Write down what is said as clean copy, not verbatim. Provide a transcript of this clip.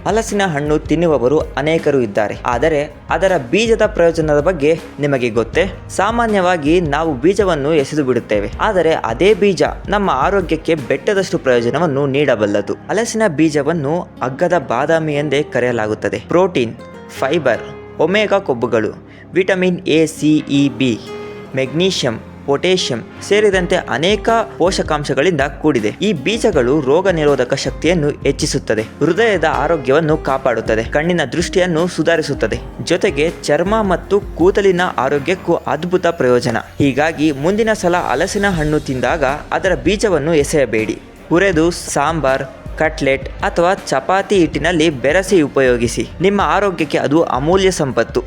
ಹಲಸಿನ ಹಣ್ಣು ತಿನ್ನುವವರು ಅನೇಕರು ಇದ್ದಾರೆ, ಆದರೆ ಅದರ ಬೀಜದ ಪ್ರಯೋಜನದ ಬಗ್ಗೆ ನಿಮಗೆ ಗೊತ್ತೇ? ಸಾಮಾನ್ಯವಾಗಿ ನಾವು ಬೀಜವನ್ನು ಎಸೆದು ಬಿಡುತ್ತೇವೆ, ಆದರೆ ಅದೇ ಬೀಜ ನಮ್ಮ ಆರೋಗ್ಯಕ್ಕೆ ಬೆಟ್ಟದಷ್ಟು ಪ್ರಯೋಜನವನ್ನು ನೀಡಬಲ್ಲದು. ಹಲಸಿನ ಬೀಜವನ್ನು ಅಗ್ಗದ ಬಾದಾಮಿ ಎಂದೇ ಕರೆಯಲಾಗುತ್ತದೆ. ಪ್ರೋಟೀನ್, ಫೈಬರ್, ಒಮೆಗಾ ಕೊಬ್ಬುಗಳು, vitamin A, C, E, B, magnesium, potassium ಸೇರಿದಂತೆ ಅನೇಕ ಪೋಷಕಾಂಶಗಳಿಂದ ಕೂಡಿದೆ. ಈ ಬೀಜಗಳು ರೋಗ ನಿರೋಧಕ ಶಕ್ತಿಯನ್ನು ಹೆಚ್ಚಿಸುತ್ತದೆ, ಹೃದಯದ ಆರೋಗ್ಯವನ್ನು ಕಾಪಾಡುತ್ತದೆ, ಕಣ್ಣಿನ ದೃಷ್ಟಿಯನ್ನು ಸುಧಾರಿಸುತ್ತದೆ, ಜೊತೆಗೆ ಚರ್ಮ ಮತ್ತು ಕೂದಲಿನ ಆರೋಗ್ಯಕ್ಕೂ ಅದ್ಭುತ ಪ್ರಯೋಜನ. ಹೀಗಾಗಿ ಮುಂದಿನ ಸಲ ಹಲಸಿನ ಹಣ್ಣು ತಿಂದಾಗ ಅದರ ಬೀಜವನ್ನು ಎಸೆಯಬೇಡಿ. ಹುರಿದು ಸಾಂಬಾರ್, ಕಟ್ಲೆಟ್ ಅಥವಾ ಚಪಾತಿ ಹಿಟ್ಟಿನಲ್ಲಿ ಬೆರೆಸಿ ಉಪಯೋಗಿಸಿ. ನಿಮ್ಮ ಆರೋಗ್ಯಕ್ಕೆ ಅದು ಅಮೂಲ್ಯ ಸಂಪತ್ತು.